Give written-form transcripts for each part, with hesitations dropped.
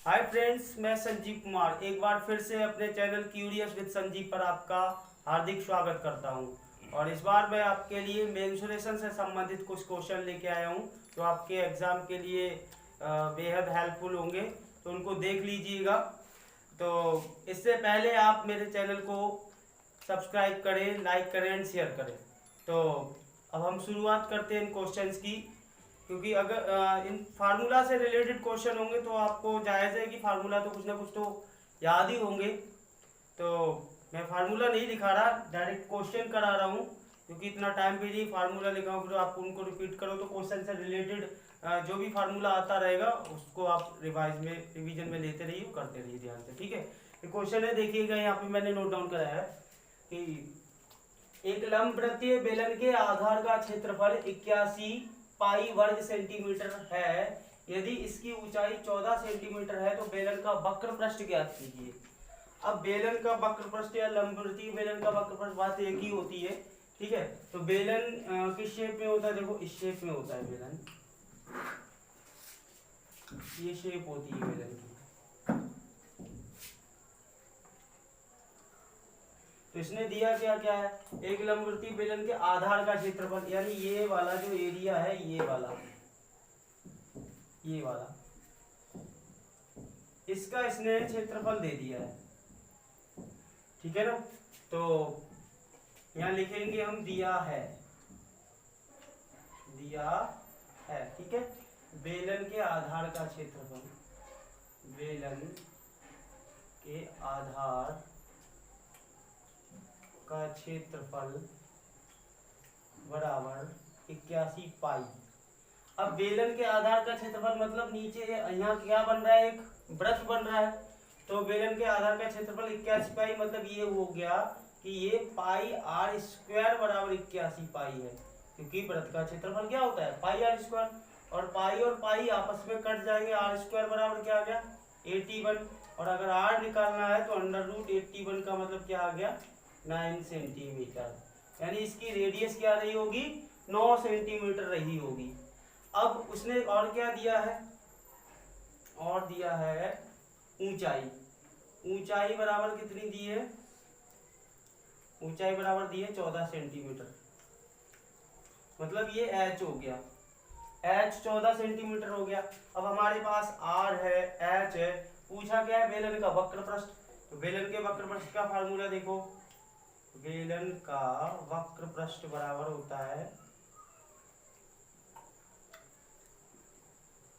Hi friends, मैं संजीव कुमार एक बार फिर से अपने चैनल क्यूरियस विद संजीव पर आपका हार्दिक स्वागत करता हूं। और इस बार मैं आपके लिए मेंसुरेशन से संबंधित कुछ क्वेश्चन लेके आया हूं जो आपके एग्ज़ाम के लिए बेहद हेल्पफुल होंगे, तो उनको देख लीजिएगा। तो इससे पहले आप मेरे चैनल को सब्सक्राइब करें, लाइक करें एंड शेयर करें। तो अब हम शुरुआत करते हैं इन क्वेश्चंस की, क्योंकि अगर इन फार्मूला से रिलेटेड क्वेश्चन होंगे तो आपको जायज़ है कि फार्मूला तो कुछ ना कुछ तो याद ही होंगे। तो मैं फार्मूला नहीं दिखा रहा, डायरेक्ट क्वेश्चन करा रहा हूँ, क्योंकि इतना टाइम भी नहीं फार्मूला लिखा फिर आप उनको रिपीट करो तो क्वेश्चन से रिलेटेड जो भी फार्मूला आता रहेगा उसको आप रिवीजन में लेते रहिए, करते रहिए ध्यान से। ठीक है, ये क्वेश्चन है, देखिएगा यहाँ पे मैंने नोट डाउन कराया है कि एक लंबवृत्तीय बेलन के आधार का क्षेत्रफल 81 पाई वर्ग सेंटीमीटर है। यदि इसकी ऊंचाई 14 सेंटीमीटर है तो बेलन का वक्र पृष्ठ ज्ञात कीजिए। अब बेलन का वक्र पृष्ठ या लंबवृत्तीय बेलन का वक्र पृष्ठ बात एक ही होती है। ठीक है, तो बेलन किस शेप में होता है? देखो इस शेप में होता है बेलन, ये शेप होती है बेलन की। तो इसने दिया क्या क्या है? एक लंबवृत्तीय बेलन के आधार का क्षेत्रफल, यानी ये वाला जो एरिया है, ये वाला इसका इसने क्षेत्रफल दे दिया है। ठीक है ना, तो यहां लिखेंगे हम दिया है। ठीक है, बेलन के आधार का क्षेत्रफल, बेलन के आधार का क्षेत्रफल बराबर 81 पाई। अब बेलन के आधार का क्षेत्रफल मतलब नीचे यहाँ क्या बन रहा है? एक वृत्त बन रहा है। तो बेलन के आधार का क्षेत्रफल 81 पाई, मतलब ये हो गया कि ये पाई आर स्क्वायर बराबर 81 पाई है, क्योंकि वृत्त का क्षेत्रफल क्या होता है? पाई आर स्क्वायर। और पाई आपस में कट जाएंगे, आर स्क्वायर बराबर क्या आ गया? 81। और अगर आर निकालना है तो अंडर रूट 81 का मतलब क्या आ गया? 9 सेंटीमीटर। यानी इसकी रेडियस क्या रही होगी? 9 सेंटीमीटर रही होगी। अब उसने और क्या दिया है? और दिया है ऊंचाई बराबर कितनी दी है? ऊंचाई बराबर दी है 14 सेंटीमीटर, मतलब ये h हो गया। h 14 सेंटीमीटर हो गया। अब हमारे पास r है, h है, पूछा क्या है? बेलन का वक्र पृष्ठ। तो बेलन के वक्र पृष्ठ का फार्मूला देखो, बेलन का वक्र पृष्ठ बराबर होता है,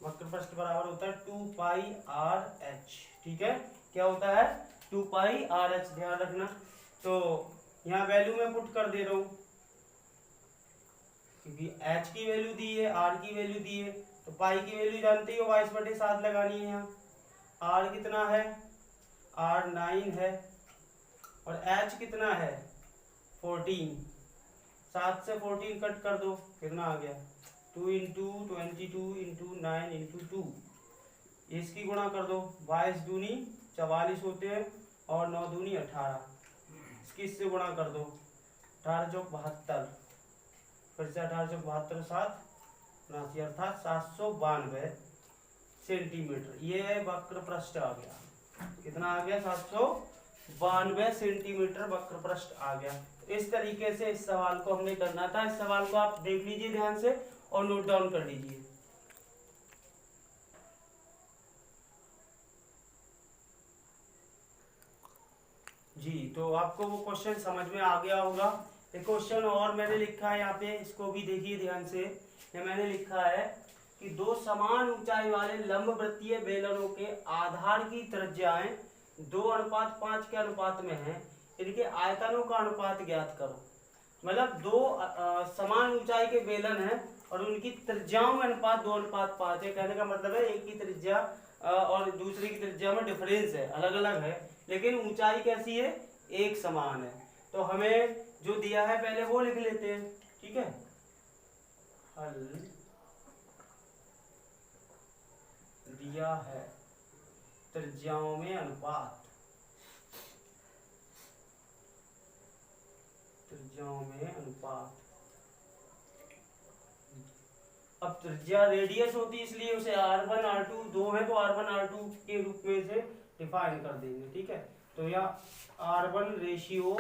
वक्र पृष्ठ बराबर होता है 2 पाई आर एच। ठीक है, क्या होता है? 2 पाई आर एच, ध्यान रखना। तो यहाँ वैल्यू में पुट कर दे रहा हूं, क्योंकि h की वैल्यू दी है, r की वैल्यू दी है, तो पाई की वैल्यू जानते हो 22/7 लगानी है। यहाँ r कितना है? r 9 है, और h कितना है? 14। 7 से 14 कट कर दो, कितना आ गया? 2 इंटू 22 इंटू 9 इंटू 2। इसकी गुणा कर दो, 22 दूनी 44 होते हैं और 9 दूनी 18। इसकी इससे गुणा कर दो, 18 चौक 72, फिर से 18 चौक 72, 7 79, अर्थात 792 सेंटीमीटर। ये वक्र पृष्ठ आ गया। कितना आ गया? 792 सेंटीमीटर वक्र पृष्ठ आ गया। इस तरीके से इस सवाल को हमने करना था। इस सवाल को आप देख लीजिए ध्यान से और नोट डाउन कर लीजिए। जी, तो आपको वो क्वेश्चन समझ में आ गया होगा। एक क्वेश्चन और मैंने लिखा है यहाँ पे, इसको भी देखिए ध्यान से। ये मैंने लिखा है कि दो समान ऊंचाई वाले लंबवृत्तीय बेलनों के आधार की त्रिज्याएं 2:5 के अनुपात में हैं। इनके आयतनों का अनुपात ज्ञात करो। मतलब दो समान ऊंचाई के बेलन हैं और उनकी त्रिज्याओं में अनुपात 2:5 है। कहने का मतलब है एक की त्रिज्या और दूसरे की त्रिज्या में डिफरेंस है, अलग अलग है, लेकिन ऊंचाई कैसी है? एक समान है। तो हमें जो दिया है पहले वो लिख लेते हैं। ठीक है, हल दिया है त्रिज्याओं में अनुपात, त्रिज्याओं में अनुपात अब त्रिज्या रेडियस होती है इसलिए उसे r1 r2 दो है तो r1 r2 के रूप में से डिफाइन कर देंगे, ठीक है। तो यहाँ r1 रेशियो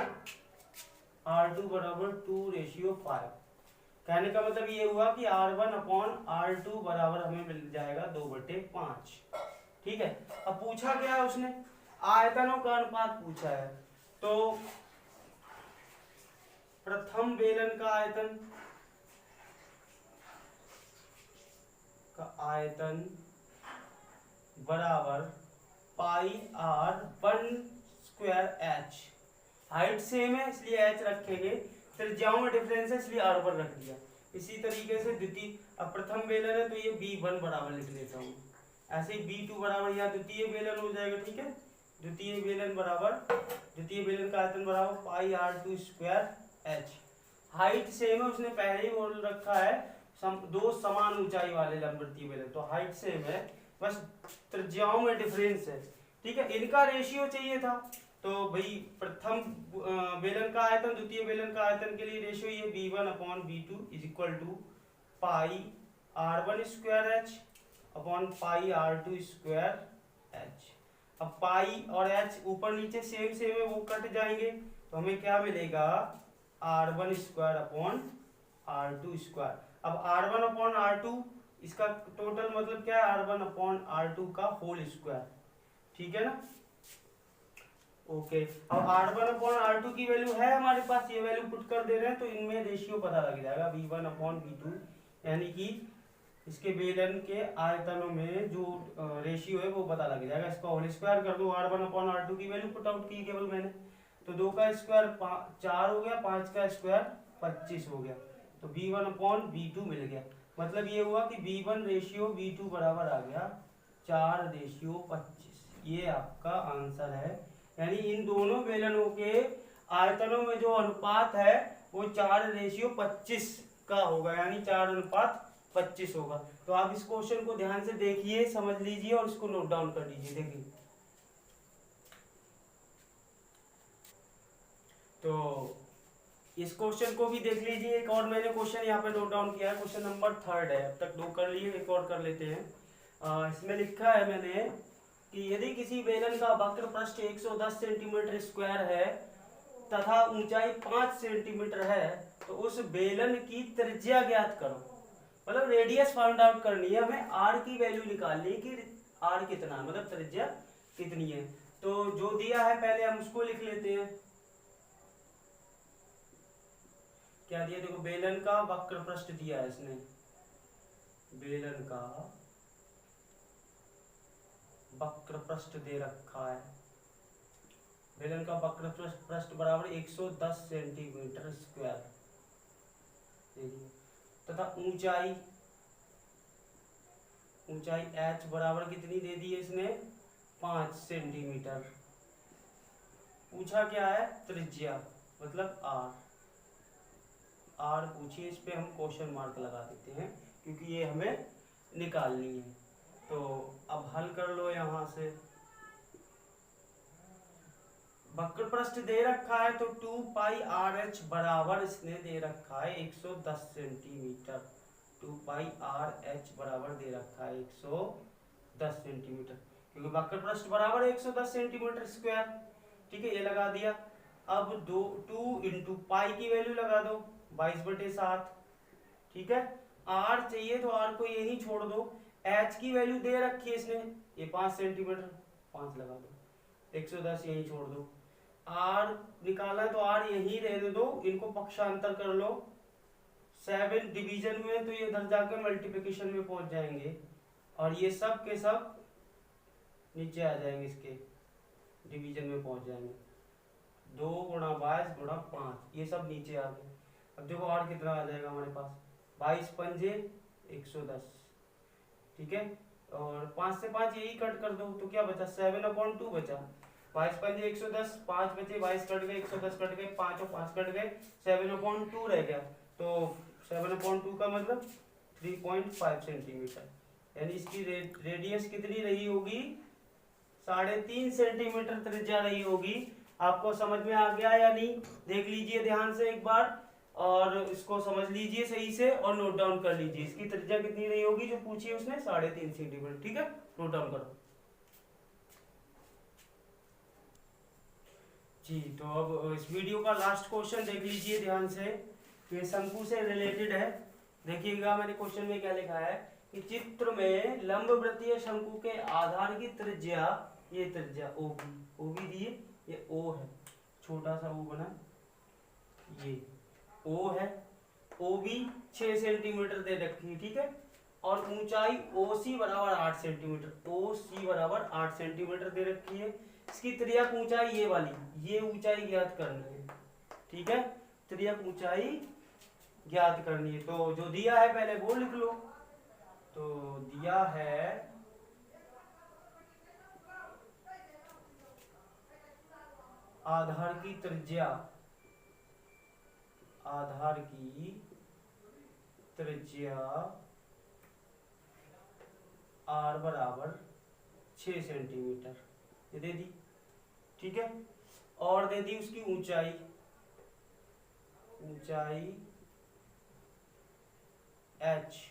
r2 बराबर 2:5। कहने का मतलब ये हुआ कि r1 अपॉन r2 बराबर हमें मिल जाएगा 2/5, ठीक है। अब पूछा क्या है उसने, आयतनों का अनुपात पूछा है। तो प्रथम बेलन का आयतन बराबर पाई r 1/h। हाइट सेम है इसलिए h रखेंगे, त्रिज्याओं में डिफरेंस है इसलिए r1 रख दिया। इसी तरीके से द्वितीय, अब प्रथम बेलन है तो ये b1 बराबर लिख लेता हूँ, ऐसे ही b2 बराबर यहाँ द्वितीय बेलन हो जाएगा, ठीक है। द्वितीय बेलन का आयतन बराबर पाई r2/h। हाइट सेम है, उसने पहले ही बोल रखा है दो समान ऊंचाई वाले लंबवृत्तीय बेलन, तो हाइट सेम है, बस त्रिज्याओं में डिफरेंस है, ठीक है। इनका रेशियो चाहिए था, तो भाई प्रथम बेलन का आयतन द्वितीय बेलन का आयतन के लिए रेशियो ये b1 upon b2 is equal to pi r1/h upon pi r2/h। अब पाई और h ऊपर नीचे सेम है, वो कट जाएंगे, तो हमें क्या मिलेगा r1² अपॉन r2²। अब r1 अपॉन r2 इसका टोटल मतलब क्या है, r1 अपॉन r2 का होल स्क्वायर, ठीक है ना। ओके, अब r1 अपॉन r2 की वैल्यू है हमारे पास, ये वैल्यू पुट कर दे रहे हैं, तो इनमें रेशियो पता लग जाएगा v1 अपॉन v2, यानी कि इसके बेलन के आयतनों में जो रेशियो है वो पता लग जाएगा। इसका होल स्क्वायर कर दो, r1 अपॉन r2 की वैल्यू पुट आउट की केवल मैंने, तो 2 का स्क्वायर 4 हो गया, 5 का स्क्वायर 25 हो गया, तो b1 अपॉन b2 मिल गया। मतलब ये हुआ कि b1 रेशियो b2 बराबर आ गया 4:25। ये आपका आंसर है, यानी इन दोनों बेलनों के आयतनों में जो अनुपात है वो 4:25 का होगा, यानी 4:25 होगा। तो आप इस क्वेश्चन को ध्यान से देखिए, समझ लीजिए और इसको नोट डाउन कर लीजिए। देखिए, तो इस क्वेश्चन को भी देख लीजिए। एक और मैंने क्वेश्चन यहाँ पे नोट डाउन किया है, क्वेश्चन नंबर 3 है। अब तक 2 कर लिए, एक और कर लेते हैं। इसमें लिखा है मैंने कि यदि किसी बेलन का वक्र पृष्ठ 110 सेंटीमीटर स्क्वायर है तथा ऊंचाई 5 सेंटीमीटर है, तो उस बेलन की त्रिज्या ज्ञात करो। मतलब रेडियस फाइंड आउट करनी है हमें, आर की वैल्यू निकालनी है कि आर कितना है, मतलब त्रिज्या कितनी है। तो जो दिया है पहले हम उसको लिख लेते हैं। क्या दिया, देखो, बेलन का वक्र पृष्ठ दिया है इसने, बेलन का वक्र पृष्ठ दे रखा है। बेलन का वक्र पृष्ठ बराबर 110 सेंटीमीटर स्क्वायर, तथा ऊंचाई h बराबर कितनी दे दी है इसने, 5 सेंटीमीटर। पूछा क्या है, त्रिज्या मतलब r पूछिए, इस पे हम क्वेश्चन मार्क लगा देते हैं क्योंकि ये हमें निकालनी है। तो अब हल कर लो यहाँ से। वक्र पृष्ठ दे रखा है तो 2 पाई RH बराबर इसने दे रखा है 110 सेंटीमीटर। 2 पाई RH बराबर दे रखा है 110 सेंटीमीटर, क्योंकि वक्र पृष्ठ बराबर 110 सेंटीमीटर स्क्वायर, ठीक है, ये लगा दिया। अब 2 इंटू पाई की वैल्यू लगा दो 22/7, ठीक है। r चाहिए तो r को यही छोड़ दो, h की वैल्यू दे रखी है इसने, ये 5 सेंटीमीटर, 5 लगा दो, 110 यही छोड़ दो। r निकाला है तो r यही रहने दो, इनको पक्षांतर कर लो 7 डिवीजन में, तो ये इधर जाकर मल्टीप्लिकेशन में पहुंच जाएंगे और ये सब के सब नीचे आ जाएंगे, इसके डिवीजन में पहुंच जाएंगे। 2 गुणा 22 गुणा 5, ये सब नीचे आ गए। अब देखो r कितना आ जाएगा हमारे पास, 22 पंजे 110, ठीक है, और 5 से 5 यही कट कर दो, तो क्या बचा, 7/2 बचा। 22 पंजे 110, 5 बचे, 22 कट गए, 110 कट गए, 5 और 5 कट गए, 7/2 रह गया। तो 7/2 का मतलब 3.5 सेंटीमीटर, यानी इसकी रेडियस कितनी रही होगी, 3.5 सेंटीमीटर त्रिज्या रही होगी। आपको समझ में आ गया या नहीं, देख लीजिए ध्यान से एक बार। और इसको समझ लीजिए सही से और नोट डाउन कर लीजिए। इसकी त्रिज्या कितनी रही होगी जो पूछी है उसने, 3.5 सेंटीमीटर। ठीक है, नोट डाउन करो जी। तो अब इस वीडियो का लास्ट क्वेश्चन देख लीजिए ध्यान से, ये शंकु से रिलेटेड है। देखिएगा मैंने क्वेश्चन में क्या लिखा है कि चित्र में लंबवृत्तीय शंकु के आधार की त्रिज्या, ये त्रिज्या ओबी दी है, ये ओ है, छोटा सा ओ बना, ये ओ है, ओ बी 6 सेंटीमीटर दे रखी है। ठीक है, और ऊंचाई ओ सी बराबर 8 सेंटीमीटर, ओ सी बराबर 8 सेंटीमीटर दे रखी है। इसकी त्रिज्या ऊंचाई ये वाली, ये ऊंचाई ज्ञात करनी है। ठीक है, त्रिज्या ऊंचाई ज्ञात करनी है। तो जो दिया है पहले वो लिख लो। तो दिया है आधार की त्रिज्या, आधार की त्रिज्या r बराबर 6 सेंटीमीटर, ये दे दी। ठीक है, और दे दी उसकी ऊंचाई, ऊंचाई h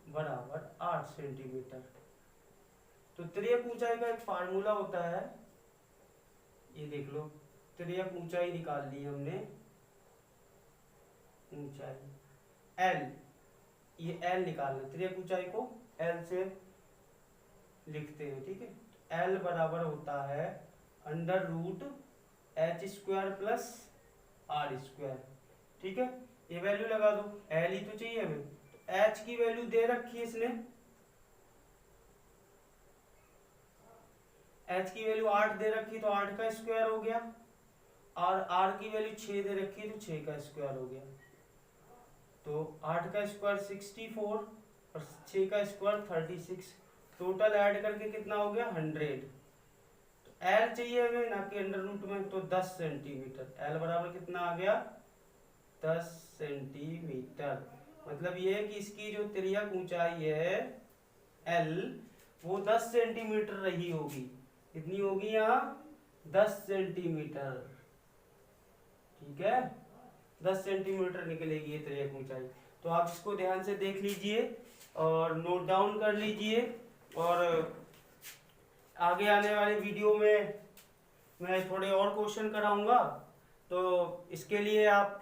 बराबर 8 सेंटीमीटर। तो त्रिज्यक ऊंचाई का एक फार्मूला होता है, ये देख लो, त्रिज्यक ऊंचाई निकाल ली हमने, ऊंचाई l, ये l निकालना, त्रिज्यक ऊंचाई को l से लिखते हैं। ठीक है, l बराबर होता है under root h square plus r square. ठीक है, ये वैल्यू लगा दो, l ही तो चाहिए हमें, तो h की वैल्यू दे रखी है इसने, h की वैल्यू 8 दे रखी तो 8 का स्क्वायर हो गया, और r की वैल्यू 6 दे रखी तो 6 का स्क्वायर हो गया। तो 8 का स्क्वायर 64 और 6 का स्क्वायर 36, टोटल ऐड करके कितना हो गया 100। तो L चाहिए हमें ना कि अंडर रूट में, तो 10 सेंटीमीटर, L बराबर कितना आ गया 10 सेंटीमीटर। मतलब ये है कि इसकी जो त्रिज्यक ऊंचाई है L वो 10 सेंटीमीटर रही होगी। कितनी होगी यहाँ 10 सेंटीमीटर। ठीक है, 10 सेंटीमीटर निकलेगी ये त्रिज्यक ऊंचाई। तो आप इसको ध्यान से देख लीजिए और नोट डाउन कर लीजिए, और आगे आने वाले वीडियो में मैं थोड़े और क्वेश्चन कराऊंगा। तो इसके लिए आप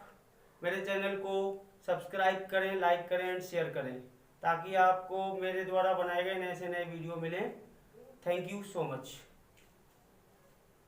मेरे चैनल को सब्सक्राइब करें, लाइक करें एंड शेयर करें, ताकि आपको मेरे द्वारा बनाए गए नए से नए वीडियो मिलें। Thank you so much.